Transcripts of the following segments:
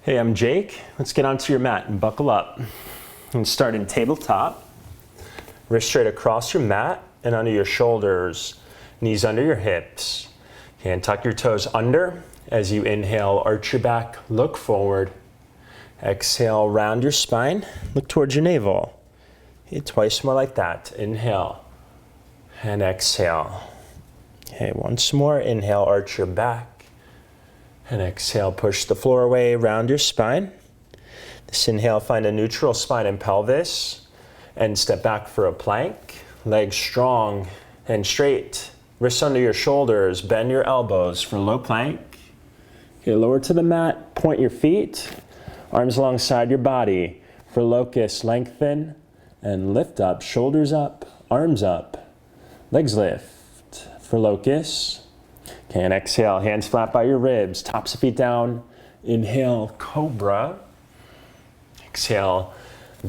Hey, I'm Jake. Let's get onto your mat and buckle up. And start in tabletop. Wrist straight across your mat and under your shoulders. Knees under your hips. And tuck your toes under. As you inhale, arch your back, look forward. Exhale, round your spine, look towards your navel. Okay, twice more like that. Inhale and exhale. Okay, once more. Inhale, arch your back. And exhale, push the floor away, round your spine. This inhale, find a neutral spine and pelvis. And step back for a plank. Legs strong and straight. Wrists under your shoulders, bend your elbows for low plank. Okay, lower to the mat, point your feet. Arms alongside your body. For locust, lengthen and lift up. Shoulders up, arms up. Legs lift for locust. Okay, and exhale, hands flat by your ribs, tops of feet down. Inhale, cobra. Exhale,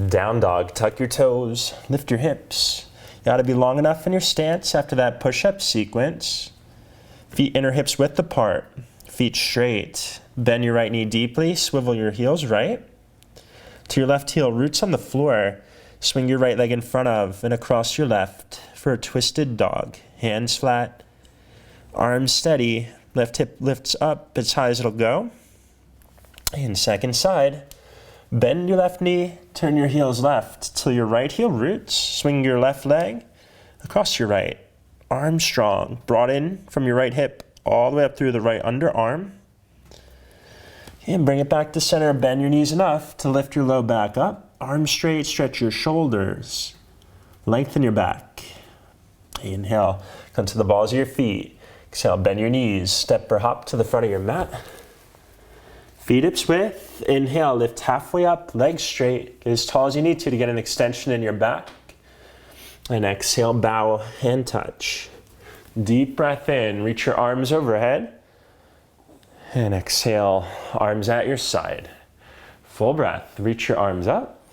down dog. Tuck your toes, lift your hips. You ought to be long enough in your stance after that push-up sequence. Feet inner hips width apart, feet straight. Bend your right knee deeply, swivel your heels right. To your left heel, roots on the floor. Swing your right leg in front of and across your left for a twisted dog. Hands flat. Arms steady, left hip lifts up as high as it'll go. And second side, bend your left knee, turn your heels left till your right heel roots. Swing your left leg across your right. Arms strong, brought in from your right hip all the way up through the right underarm. And bring it back to center, bend your knees enough to lift your low back up. Arms straight, stretch your shoulders. Lengthen your back. Inhale, come to the balls of your feet. Exhale, bend your knees, step or hop to the front of your mat. Feet hips width. Inhale, lift halfway up, legs straight. Get as tall as you need to get an extension in your back. And exhale, bow, hand touch. Deep breath in, reach your arms overhead. And exhale, arms at your side. Full breath, reach your arms up.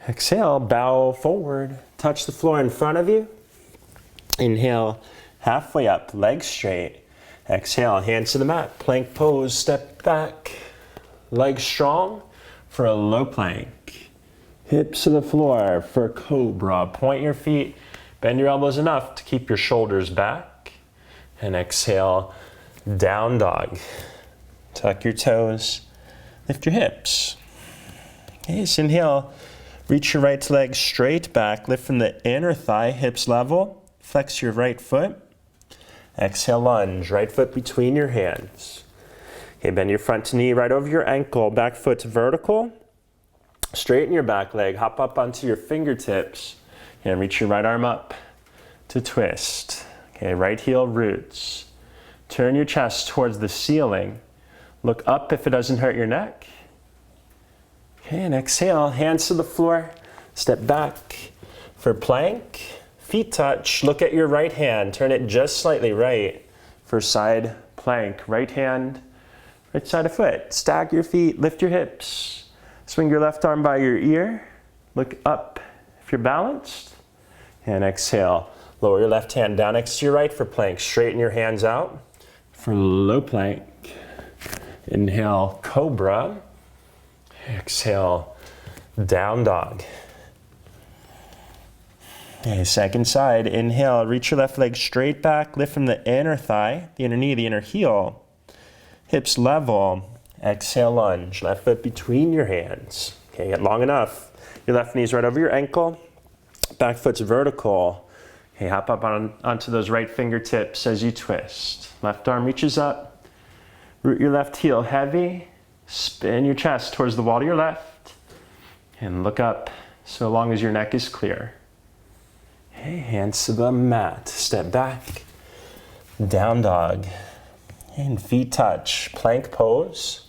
Exhale, bow forward, touch the floor in front of you. Inhale, halfway up, legs straight. Exhale, hands to the mat. Plank pose, step back. Legs strong for a low plank. Hips to the floor for cobra. Point your feet, bend your elbows enough to keep your shoulders back. And exhale, down dog. Tuck your toes, lift your hips. Okay, so inhale, reach your right leg straight back. Lift from the inner thigh, hips level. Flex your right foot. Exhale, lunge, right foot between your hands. Okay, bend your front knee right over your ankle, back foot vertical. Straighten your back leg, hop up onto your fingertips, and reach your right arm up to twist. Okay, right heel roots. Turn your chest towards the ceiling. Look up if it doesn't hurt your neck. Okay, and exhale, hands to the floor. Step back for plank. Feet touch, look at your right hand, turn it just slightly right for side plank. Right hand, right side of foot. Stack your feet, lift your hips. Swing your left arm by your ear. Look up if you're balanced. And exhale, lower your left hand down next to your right for plank. Straighten your hands out for low plank. Inhale, cobra. Exhale, down dog. Okay, second side, inhale, reach your left leg straight back, lift from the inner thigh, the inner knee, the inner heel. Hips level, exhale, lunge, left foot between your hands. Okay, get long enough. Your left knee's right over your ankle, back foot's vertical. Okay, hop up onto those right fingertips as you twist. Left arm reaches up, root your left heel heavy, spin your chest towards the wall to your left, and look up so long as your neck is clear. Okay, hands to the mat, step back, down dog, and feet touch, plank pose.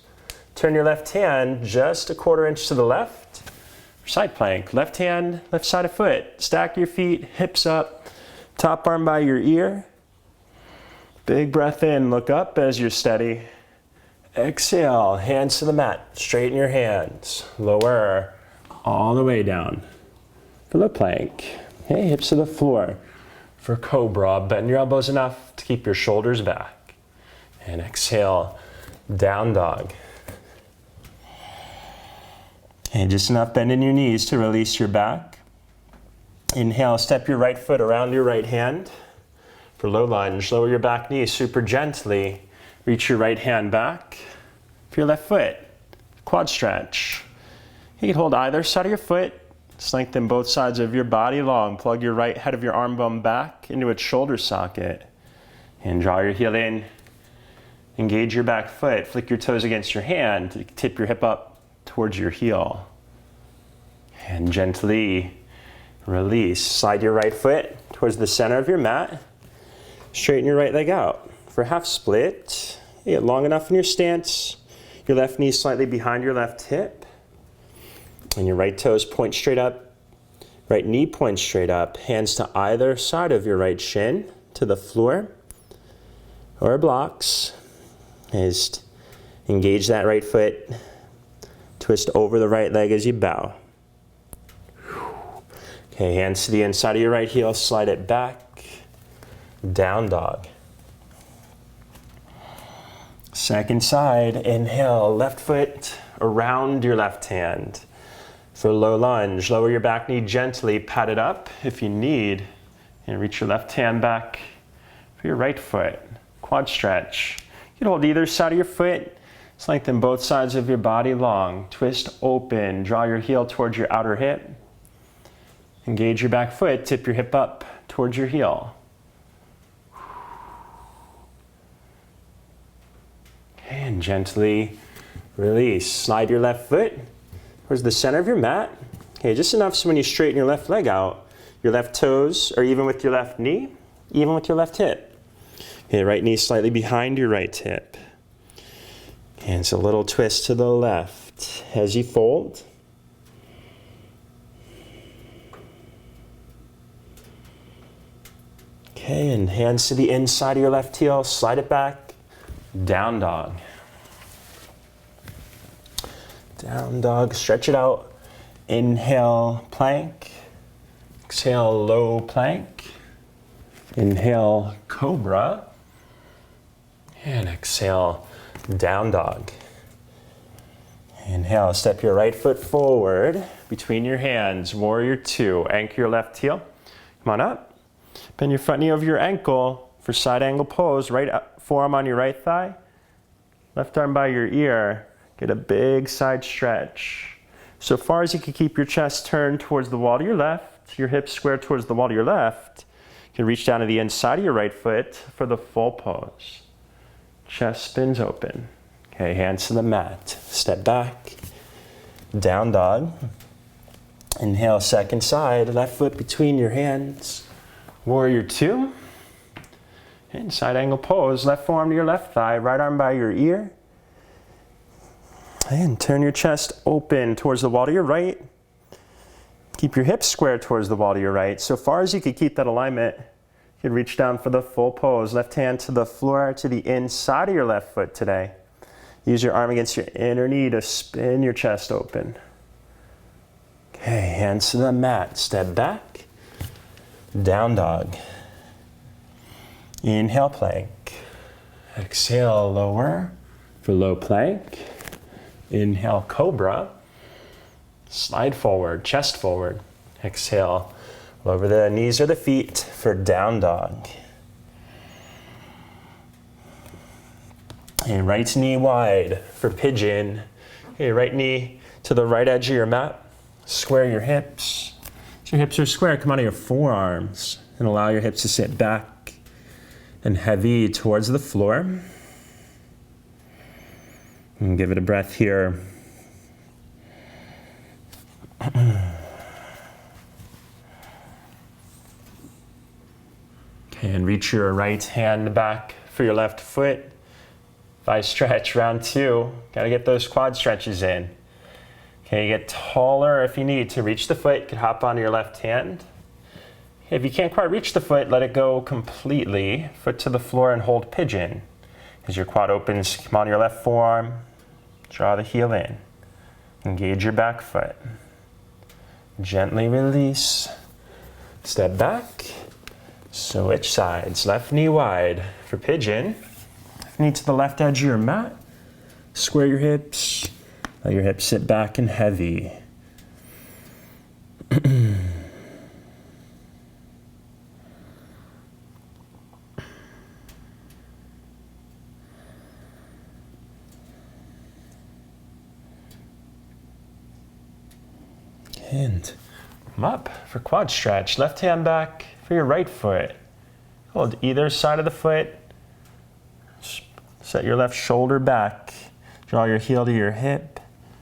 Turn your left hand just a quarter inch to the left, side plank, left hand, left side of foot. Stack your feet, hips up, top arm by your ear. Big breath in, look up as you're steady. Exhale, hands to the mat, straighten your hands, lower all the way down for the plank. Okay, hips to the floor for cobra. Bend your elbows enough to keep your shoulders back. And exhale, down dog. Okay, just enough bend in your knees to release your back. Inhale, step your right foot around your right hand for low lunge. Lower your back knee super gently. Reach your right hand back for your left foot. Quad stretch. You can hold either side of your foot. Just lengthen both sides of your body long. Plug your right head of your arm bone back into its shoulder socket. And draw your heel in. Engage your back foot. Flick your toes against your hand. Tip your hip up towards your heel. And gently release. Slide your right foot towards the center of your mat. Straighten your right leg out for half split. You get long enough in your stance. Your left knee slightly behind your left hip. And your right toes point straight up. Right knee points straight up. Hands to either side of your right shin to the floor or blocks. Just engage that right foot. Twist over the right leg as you bow. Okay, hands to the inside of your right heel. Slide it back. Down dog. Second side. Inhale, left foot around your left hand. For low lunge, lower your back knee gently, pat it up if you need, and reach your left hand back for your right foot. Quad stretch. You can hold either side of your foot. Just lengthen both sides of your body long. Twist open, draw your heel towards your outer hip. Engage your back foot, tip your hip up towards your heel. And gently release. Slide your left foot towards the center of your mat. Okay, just enough so when you straighten your left leg out, your left toes are even with your left knee, even with your left hip. Okay, right knee slightly behind your right hip. And it's a little twist to the left as you fold. Okay, and hands to the inside of your left heel, slide it back, down dog. Down dog, stretch it out. Inhale, plank. Exhale, low plank. Inhale, cobra. And exhale, down dog. Inhale, step your right foot forward between your hands, warrior two. Anchor your left heel. Come on up. Bend your front knee over your ankle for side angle pose. Right forearm on your right thigh. Left arm by your ear. Get a big side stretch. So far as you can keep your chest turned towards the wall to your left, your hips square towards the wall to your left. You can reach down to the inside of your right foot for the full pose. Chest spins open. Okay, hands to the mat. Step back. Down dog. Inhale, second side. Left foot between your hands. Warrior two. And side angle pose. Left forearm to your left thigh. Right arm by your ear. And turn your chest open towards the wall to your right. Keep your hips square towards the wall to your right. So far as you can keep that alignment, you can reach down for the full pose. Left hand to the floor, to the inside of your left foot today. Use your arm against your inner knee to spin your chest open. Okay, hands to the mat. Step back. Down dog. Inhale, plank. Exhale, lower for low plank. Inhale, cobra. Slide forward, chest forward. Exhale, lower the knees or the feet for down dog. And right knee wide for pigeon. Okay, right knee to the right edge of your mat. Square your hips. So your hips are square, come out of your forearms and allow your hips to sit back and heavy towards the floor. And give it a breath here. Okay, and reach your right hand back for your left foot. Thigh stretch, round two. Gotta get those quad stretches in. Okay, get taller if you need to. Reach the foot, you can hop onto your left hand. If you can't quite reach the foot, let it go completely. Foot to the floor and hold pigeon. As your quad opens, come on your left forearm. Draw the heel in. Engage your back foot. Gently release. Step back. Switch sides. Left knee wide for pigeon. Left knee to the left edge of your mat. Square your hips. Let your hips sit back and heavy. And come up for quad stretch. Left hand back for your right foot. Hold either side of the foot. Set your left shoulder back. Draw your heel to your hip.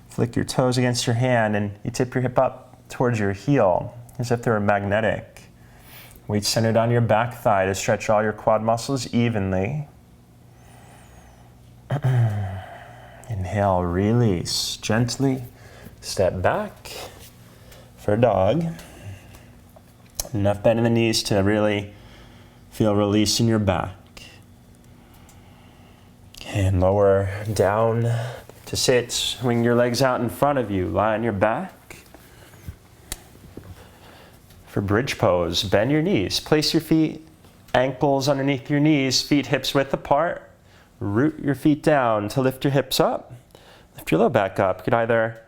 Flick your toes against your hand, and you tip your hip up towards your heel as if they were magnetic. Weight centered on your back thigh to stretch all your quad muscles evenly. Inhale, release. Gently step back for dog. Enough bend in the knees to really feel release in your back. And lower down to sit. Swing your legs out in front of you. Lie on your back. For bridge pose, bend your knees. Place your feet, ankles underneath your knees, feet hips width apart. Root your feet down to lift your hips up. Lift your low back up. You could either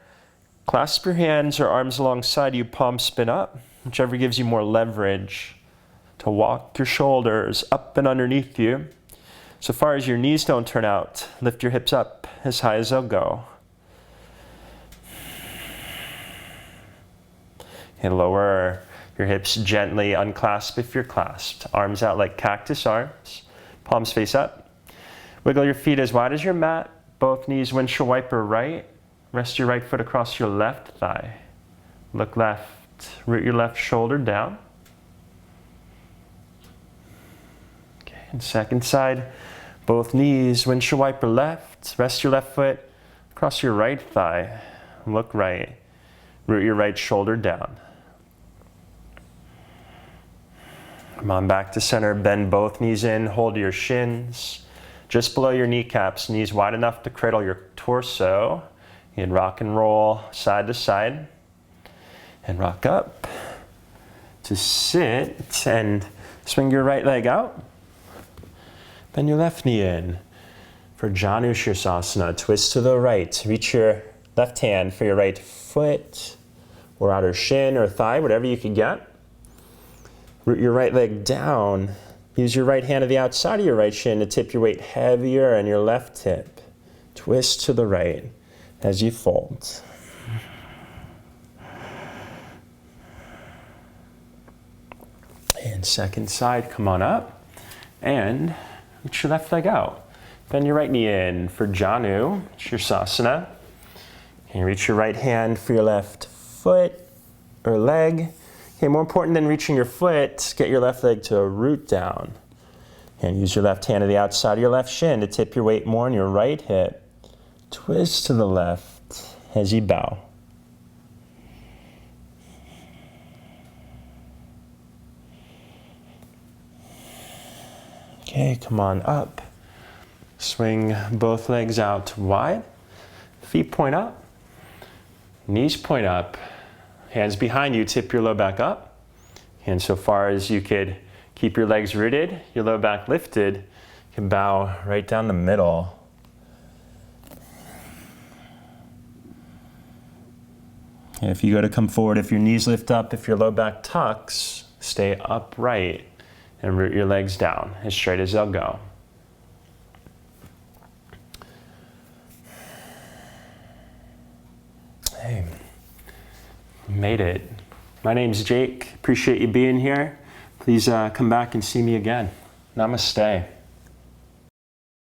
clasp your hands or arms alongside you, palms spin up, whichever gives you more leverage to walk your shoulders up and underneath you. So far as your knees don't turn out, lift your hips up as high as they'll go. And lower your hips gently, unclasp if you're clasped. Arms out like cactus arms, palms face up. Wiggle your feet as wide as your mat, both knees windshield wiper right. Rest your right foot across your left thigh. Look left, root your left shoulder down. Okay, and second side, both knees windshield wiper left. Rest your left foot across your right thigh. Look right, root your right shoulder down. Come on back to center, bend both knees in, hold your shins just below your kneecaps, knees wide enough to cradle your torso. And rock and roll side to side. And rock up to sit and swing your right leg out. Bend your left knee in for Janu Shirsasana. Twist to the right. Reach your left hand for your right foot or outer shin or thigh, whatever you can get. Root your right leg down. Use your right hand to the outside of your right shin to tip your weight heavier on your left hip. Twist to the right as you fold. And second side, come on up and reach your left leg out. Bend your right knee in for Janu Shirsasana. And reach your right hand for your left foot or leg. Okay, more important than reaching your foot, get your left leg to root down. And use your left hand to the outside of your left shin to tip your weight more on your right hip. Twist to the left as you bow. Okay, come on up. Swing both legs out wide. Feet point up. Knees point up. Hands behind you, tip your low back up. And so far as you could keep your legs rooted, your low back lifted, you can bow right down the middle. And if you go to come forward, if your knees lift up, if your low back tucks, stay upright and root your legs down as straight as they'll go. Hey. Made it. My name's Jake. Appreciate you being here. Please come back and see me again. Namaste.